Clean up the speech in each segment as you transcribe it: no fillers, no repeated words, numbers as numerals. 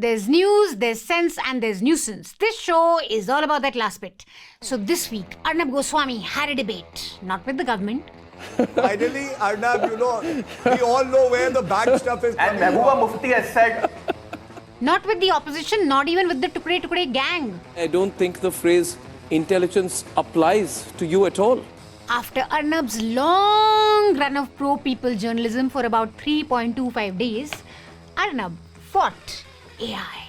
There's news, there's sense, and there's nuisance. This show is all about that last bit. So this week, Arnab Goswami had a debate, not with the government. Finally, Arnab, we all know where the bad stuff is coming And Mehbooba Mufti has said... Not with the opposition, not even with the Tukde Tukde gang. I don't think the phrase intelligence applies to you at all. After Arnab's long run of pro-people journalism for about 3.25 days, Arnab fought AI.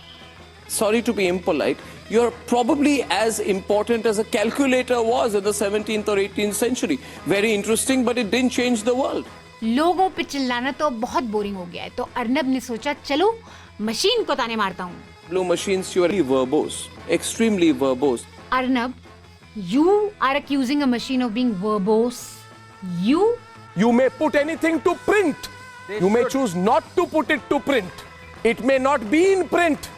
Sorry to be impolite, you're probably as important as a calculator was in the 17th or 18th century. Very interesting, but it didn't change the world. लोगों पे चिल्लाना तो बहुत boring हो गया है, तो अर्नब ने सोचा चलो मशीन को ताने मारता हूँ. Blue machines, you are verbose, extremely verbose. Arnab, you are accusing a machine of being verbose. You? You may put anything to print. You may choose not to put it to print. It may not be in print,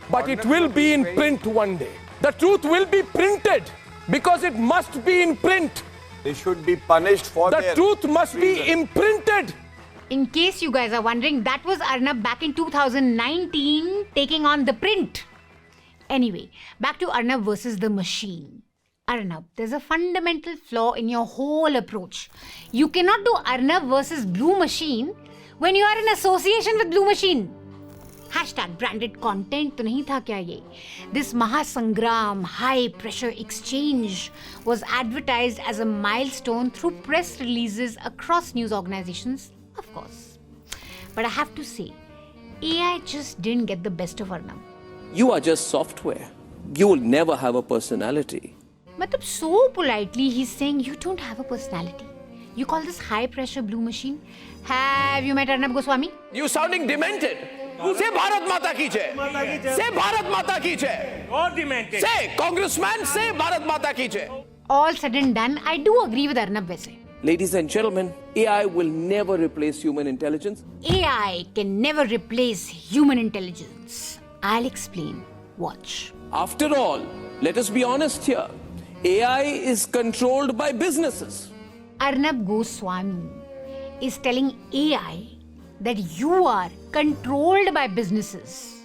but it will be in print one day. The truth will be printed because it must be in print. They should be punished for The their truth must be treason. imprinted. In case you guys are wondering, that was Arnab back in 2019 taking on the print. Anyway, back to Arnab versus the machine. Arnab, there's a fundamental flaw in your whole approach. You cannot do Arnab versus Blue Machine when you are in association with Blue Machine. Hashtag branded content to nahi tha kya ye? This Mahasangram high pressure exchange was advertised as a milestone through press releases across news organizations, of course. But I have to say, AI just didn't get the best of Arnab. You are just software. You will never have a personality. Matlab, so politely he's saying you don't have a personality. You call this high pressure Blue Machine? Have you met Arnab Goswami? You sounding demented. Say Bharat Mata ki jai. Say Bharat Mata ki jai. Or demented. Say Congressman, say Bharat Mata ki jai. All said and done, I do agree with Arnab Vese. Ladies and gentlemen, AI will never replace human intelligence. AI can never replace human intelligence. I'll explain. Watch. After all, let us be honest here. AI is controlled by businesses. Arnab Goswami is telling AI that you are controlled by businesses.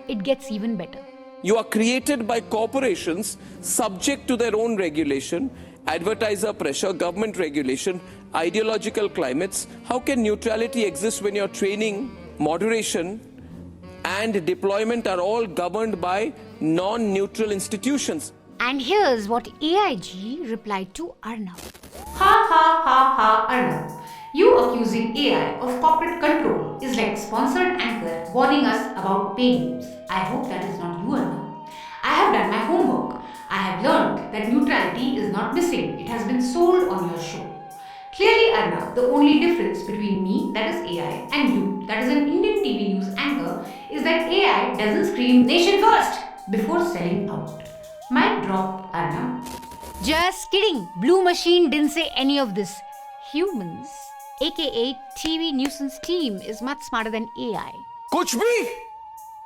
It gets even better. You are created by corporations subject to their own regulation, advertiser pressure, government regulation, ideological climates. How can neutrality exist when your training, moderation, and deployment are all governed by non-neutral institutions? And here's what AIG replied to Arnab. Ha ha ha ha Arnab. You accusing AI of corporate control is like sponsored anchor warning us about paid news. I hope that is not you, Arnab. I have done my homework. I have learned that neutrality is not missing. It has been sold on your show. Clearly, Arnab, the only difference between me, that is AI, and you, that is an Indian TV news anchor, is that AI doesn't scream nation first before selling out. Mic drop, Arnab. Just kidding. Blue Machine didn't say any of this. Humans, aka TV nuisance team, is much smarter than AI. Kuch bhi.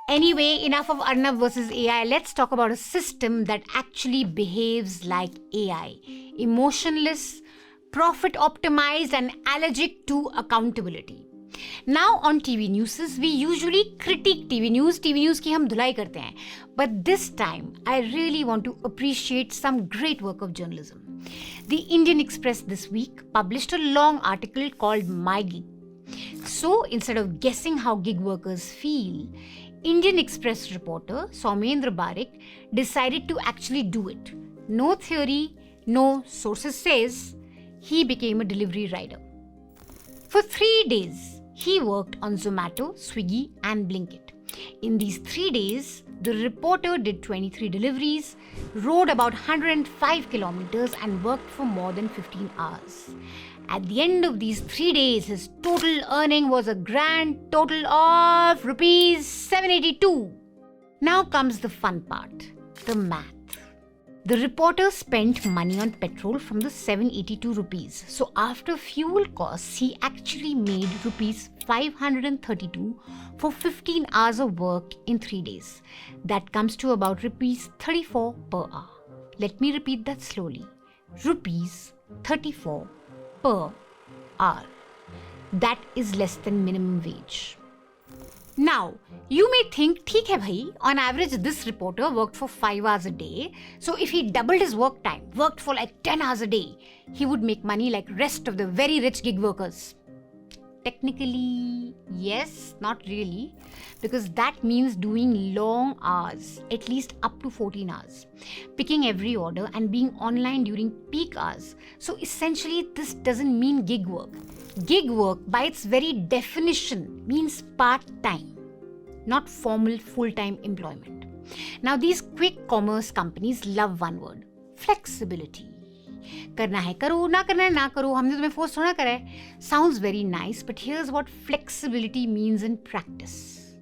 Anyway, enough of Arnab versus AI. Let's talk about a system that actually behaves like AI. Emotionless, profit optimized, and allergic to accountability. Now on TV News, we usually critique TV News की हम धुलाई करते हैं. But this time, I really want to appreciate some great work of journalism. The Indian Express this week published a long article called My Gig. So instead of guessing how gig workers feel, Indian Express reporter Soumendra Barik decided to actually do it. No theory, no sources says, he became a delivery rider. For 3 days, he worked on Zomato, Swiggy and Blinkit. In these 3 days, the reporter did 23 deliveries, rode about 105 kilometers and worked for more than 15 hours. At the end of these 3 days, his total earning was a grand total of rupees 782. Now comes the fun part, the math. The reporter spent money on petrol from the 782 rupees. So after fuel costs, he actually made rupees 532 for 15 hours of work in 3 days. That comes to about rupees 34 per hour. Let me repeat that slowly. Rupees 34 per hour. That is less than minimum wage. Now, you may think, ठीक है भाई, on average this reporter worked for 5 hours a day, so if he doubled his work time, worked for like 10 hours a day, he would make money like rest of the very rich gig workers. Technically, yes, not really, because that means doing long hours, at least up to 14 hours, picking every order and being online during peak hours. So essentially, this doesn't mean gig work. Gig work, by its very definition, means part-time, not formal full-time employment. Now, these quick commerce companies love one word: flexibility. करना है करो, ना करना है ना करो, हमने तुम्हें फोर्स थोड़ा करा है. Sounds very nice, but here's what flexibility means in practice.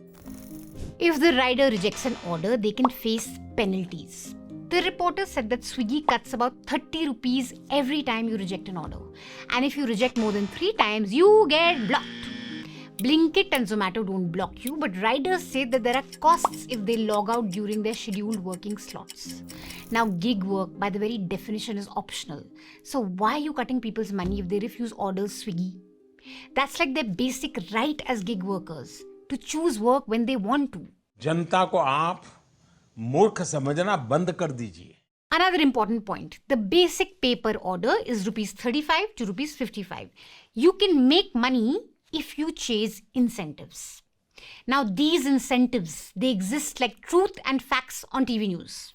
If the rider rejects an order, they can face penalties. The reporter said that Swiggy cuts about 30 rupees every time you reject an order. And if you reject more than 3 times, you get blocked. Blinkit and Zomato don't block you, but riders say that there are costs if they log out during their scheduled working slots. Now, gig work, by the very definition, is optional. So why are you cutting people's money if they refuse orders, Swiggy? That's like their basic right as gig workers, to choose work when they want to. जनता को आप मूर्ख समझना बंद कर दीजिए. Another important point, the basic pay per order is rupees 35 to rupees 55. You can make money if you chase incentives. Now, these incentives, they exist like truth and facts on TV news.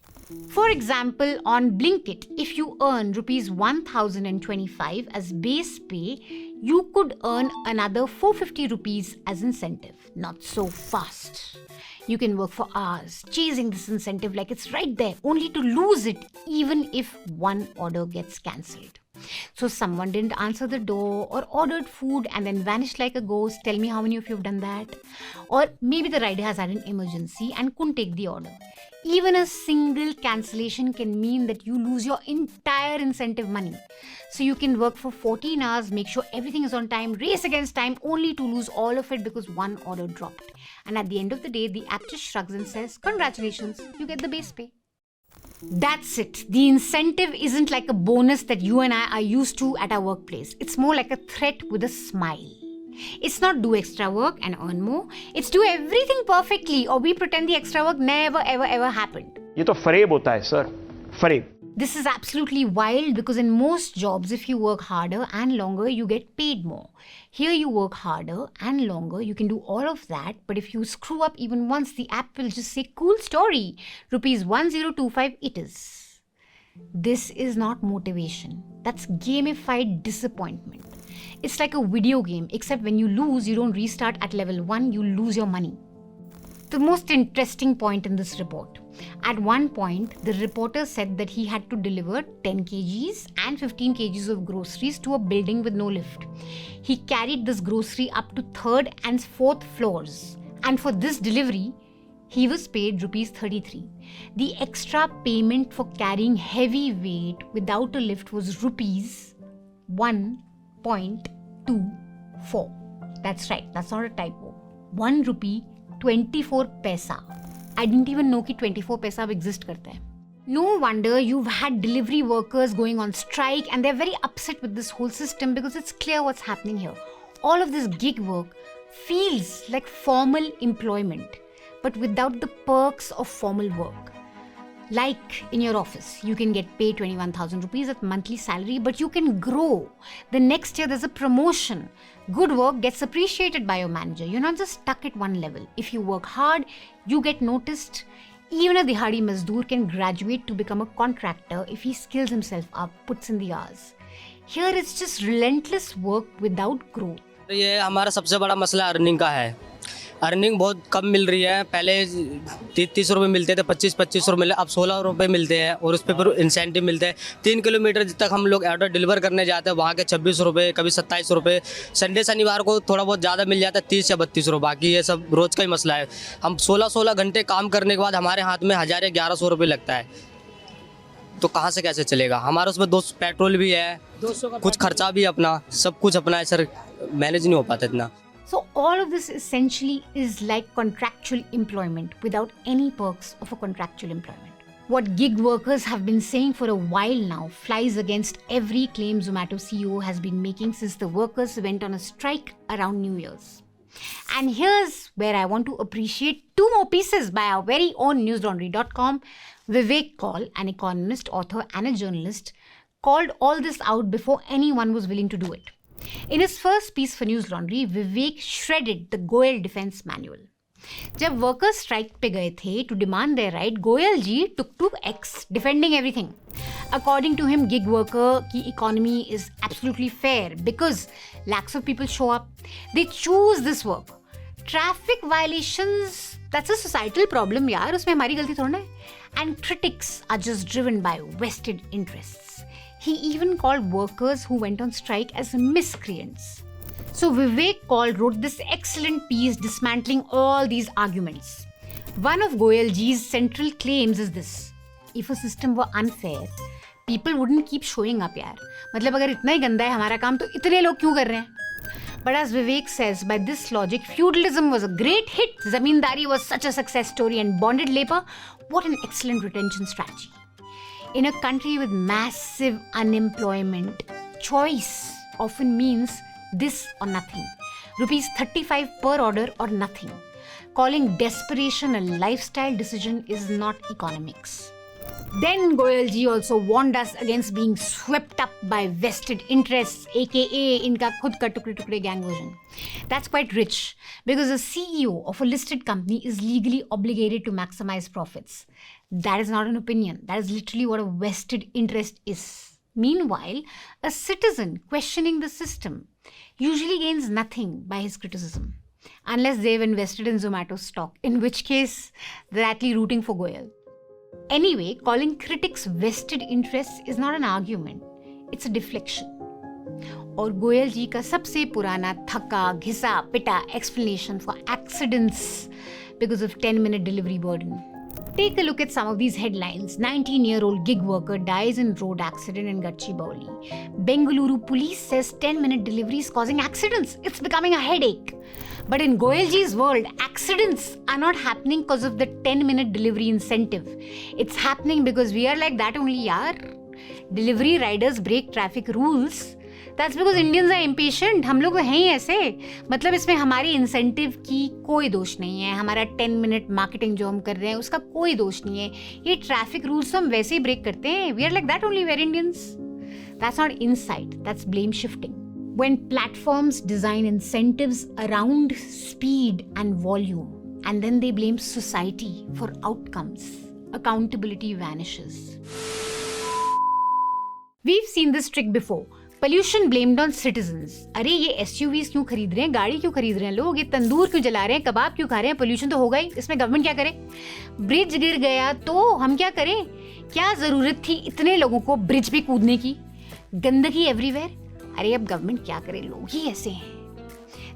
For example, on Blinkit, if you earn rupees 1025 as base pay, you could earn another 450 rupees as incentive. Not so fast. You can work for hours, chasing this incentive like it's right there, only to lose it even if one order gets cancelled. So someone didn't answer the door or ordered food and then vanished like a ghost. Tell me how many of you have done that? Or maybe the rider has had an emergency and couldn't take the order. Even a single cancellation can mean that you lose your entire incentive money. So you can work for 14 hours, make sure everything is on time, race against time, only to lose all of it because one order dropped. And at the end of the day, the app just shrugs and says, congratulations, you get the base pay. That's it. The incentive isn't like a bonus that you and I are used to at our workplace. It's more like a threat with a smile. It's not do extra work and earn more. It's do everything perfectly or we pretend the extra work never ever happened. ये तो फरेब होता है sir, फरेब. This is absolutely wild because in most jobs, if you work harder and longer, you get paid more. Here you work harder and longer, you can do all of that, but if you screw up even once, the app will just say, cool story, rupees 1025 it is. This is not motivation. That's gamified disappointment. It's like a video game, except when you lose, you don't restart at level 1, you lose your money. The most interesting point in this report. At one point, the reporter said that he had to deliver 10 kgs and 15 kgs of groceries to a building with no lift. He carried this grocery up to 3rd and 4th floors. And for this delivery, he was paid rupees 33. The extra payment for carrying heavy weight without a lift was rupees 1.24. That's right, that's not a typo. 1 rupee 24 paisa. I didn't even know that 24 paisa exist karta hai. No wonder you've had delivery workers going on strike and they're very upset with this whole system because it's clear what's happening here. All of this gig work feels like formal employment, but without the perks of formal work. Like in your office, you can get paid 21,000 rupees at monthly salary, but you can grow. The next year there's a promotion. Good work gets appreciated by your manager. You're not just stuck at one level. If you work hard, you get noticed. Even a dihadi mazdoor can graduate to become a contractor if he skills himself up, puts in the hours. Here it's just relentless work without growth. ये हमारा सबसे बड़ा मसला earning का है. Earning बहुत कम मिल रही है. पहले 30 रुपये मिलते थे, 25 रुपये मिले, अब 16 रुपये मिलते हैं और उस पर फिर इंसेंटिव मिलते हैं. 3 किलोमीटर तक हम लोग ऑर्डर डिलीवर करने जाते हैं, वहाँ के 26 रुपये, कभी 27 रुपये. संडे शनिवार को थोड़ा बहुत ज़्यादा मिल जाता है, 30 या 32 रुपये. बाकी ये सब रोज़ का ही मसला है. हम 16 घंटे काम करने के बाद हमारे हाथ में 1000 या 1100 रुपये लगता है. तो कहाँ से कैसे चलेगा? हमारा उसमें 200 पेट्रोल भी है, कुछ खर्चा भी अपना, सब कुछ अपना है सर. मैनेज नहीं हो पाता इतना. So all of this essentially is like contractual employment without any perks of a contractual employment. What gig workers have been saying for a while now flies against every claim Zomato CEO has been making since the workers went on a strike around New Year's. And here's where I want to appreciate two more pieces by our very own newslaundry.com. Vivek Kaul, an economist, author, and a journalist, called all this out before anyone was willing to do it. In his first piece for News Laundry, Vivek shredded the Goyal Defense Manual. जब workers strike पे गए थे to demand their right, Goyal ji took to X defending everything. According to him, gig worker की economy is absolutely fair because lakhs of people show up. They choose this work. Traffic violations, that's a societal problem यार, उसमें हमारी गलती थोड़ा ना है. And critics are just driven by vested interests. He even called workers who went on strike as miscreants. So Vivek Kaul wrote this excellent piece dismantling all these arguments. One of Goyal ji's central claims is this: if a system were unfair, people wouldn't keep showing up यार. मतलब अगर इतना ही गंदा है हमारा काम तो इतने लोग क्यों कर रहे हैं? But as Vivek says, by this logic, feudalism was a great hit, zamindari was such a success story, and bonded labor, what an excellent retention strategy. In a country with massive unemployment, choice often means this or nothing. Rupees 35 per order or nothing. Calling desperation a lifestyle decision is not economics. Then Goyal ji also warned us against being swept up by vested interests, aka इनका खुद का टुकड़े टुकड़े gang version. That's quite rich because a CEO of a listed company is legally obligated to maximize profits. That is not an opinion. That is literally what a vested interest is. Meanwhile, a citizen questioning the system usually gains nothing by his criticism, unless they've invested in Zomato stock, in which case they're actually rooting for Goyal. Anyway, calling critics vested interests is not an argument, it's a deflection. और गोयल जी का सबसे पुराना थका घिसा पिटा explanation for accidents because of 10-minute delivery burden. Take a look at some of these headlines. 19-year-old gig worker dies in road accident in Gachibowli. Bengaluru police says 10-minute delivery is causing accidents. It's becoming a headache. But in Goyal ji's world, accidents are not happening because of the 10-minute delivery incentive. It's happening because we are like that only, yaar. Delivery riders break traffic rules. That's because Indians are impatient. हम लोग हैं ही ऐसे. मतलब इसमें हमारी incentive की कोई दोष नहीं है. हमारा 10-minute मार्केटिंग जो हम कर रहे हैं उसका कोई दोष नहीं है. ये ट्रैफिक रूल्स हम वैसे ही ब्रेक करते हैं. We are like that only, we're Indians. That's not insight. That's blame shifting. When platforms design incentives around speed and volume, and then they blame society for outcomes, accountability vanishes. We've seen this trick before. Pollution blamed on citizens. अरे ये SUVs क्यों खरीद रहे हैं, गाड़ी क्यों खरीद रहे हैं लोग, ये तंदूर क्यों जला रहे हैं, कबाब क्यों खा रहे हैं, पोल्यूशन तो होगा ही, इसमें गवर्नमेंट क्या करे? ब्रिज गिर गया तो हम क्या करें? क्या जरूरत थी इतने लोगों को ब्रिज पे कूदने की? गंदगी एवरीवेयर. अरे अब गवर्नमेंट क्या करे, लोग ही ऐसे हैं.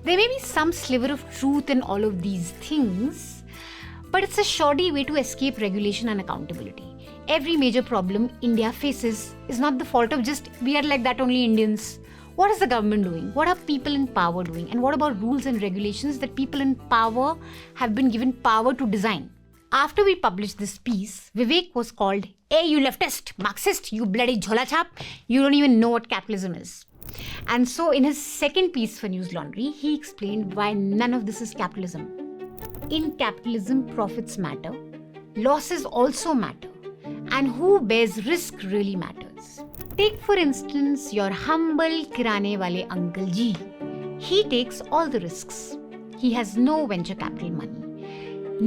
There may be some sliver of truth in all of these things, but it's a shoddy way to escape regulation and accountability. Every major problem India faces is not the fault of just we are like that only Indians. What is the government doing? What are people in power doing? And what about rules and regulations that people in power have been given power to design? After we published this piece, Vivek was called, "Hey, you leftist, Marxist, you bloody jhola chap, you don't even know what capitalism is." And so in his second piece for News Laundry, he explained why none of this is capitalism. In capitalism, profits matter, losses also matter, and who bears risk really matters. Take for instance your humble kirane wale uncle ji. He takes all the risks. He has no venture capital money,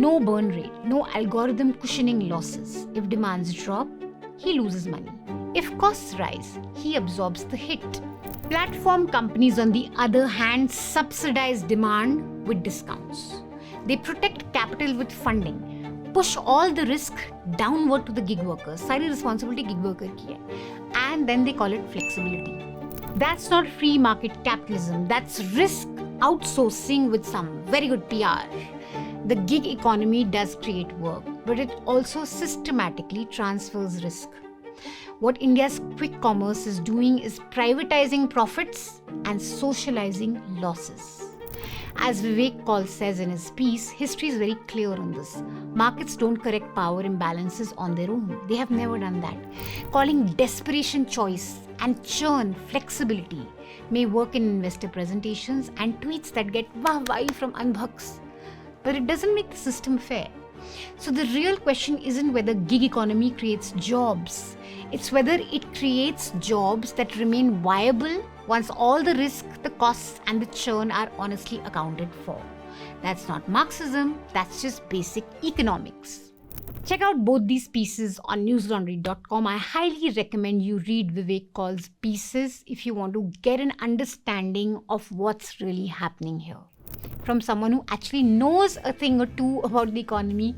no burn rate, no algorithm cushioning losses. If demands drop, he loses money. If costs rise, he absorbs the hit. Platform companies, on the other hand, subsidize demand with discounts. They protect capital with funding, push all the risk downward to the gig workers. सारी responsibility gig worker की है. And then they call it flexibility. That's not free market capitalism. That's risk outsourcing with some very good PR. The gig economy does create work, but it also systematically transfers risk. What India's quick commerce is doing is privatizing profits and socializing losses. As Vivek Kaul says in his piece, history is very clear on this. Markets don't correct power imbalances on their own. They have never done that. Calling desperation choice and churn flexibility may work in investor presentations and tweets that get wah-wah from unbhucks. But it doesn't make the system fair. So the real question isn't whether gig economy creates jobs. It's whether it creates jobs that remain viable once all the risk, the costs and the churn are honestly accounted for. That's not Marxism, that's just basic economics. Check out both these pieces on newslaundry.com. I highly recommend you read Vivek Kaul's pieces if you want to get an understanding of what's really happening here, from someone who actually knows a thing or two about the economy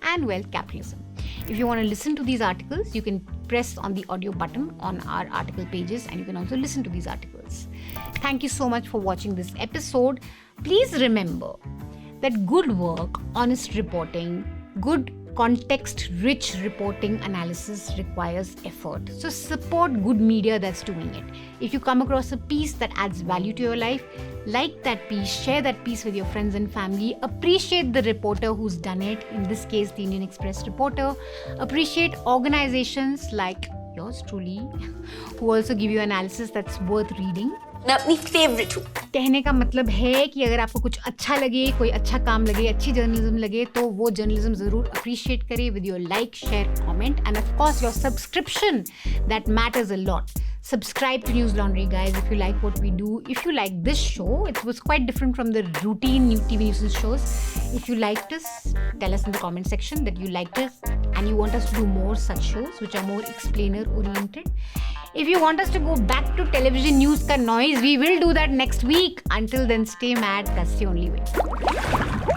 and, well, capitalism. If you want to listen to these articles, you can press on the audio button on our article pages and you can also listen to these articles. Thank you so much for watching this episode. Please remember that good work, honest reporting, good context-rich reporting analysis requires effort. So support good media that's doing it. If you come across a piece that adds value to your life, like that piece, share that piece with your friends and family, appreciate the reporter who's done it, in this case the Indian Express reporter, appreciate organizations like yours truly who also give you analysis that's worth reading. मैं अपनी favourite हूँ. कहने का मतलब है कि अगर आपको कुछ अच्छा लगे, कोई अच्छा काम लगे, अच्छी जर्नलिज्म लगे, तो वो जर्नलिज्म जरूर अप्रिशिएट करें with your like, share, comment and of course your subscription. That matters a lot. Subscribe to News Laundry, guys, if you like what we do. If you like this show, it was quite different from the routine new TV news shows. If you liked us, tell us in the comment section that you liked us and you want us to do more such shows which are more explainer oriented. If you want us to go back to television news ka noise, we will do that next week. Until then, stay mad. That's the only way.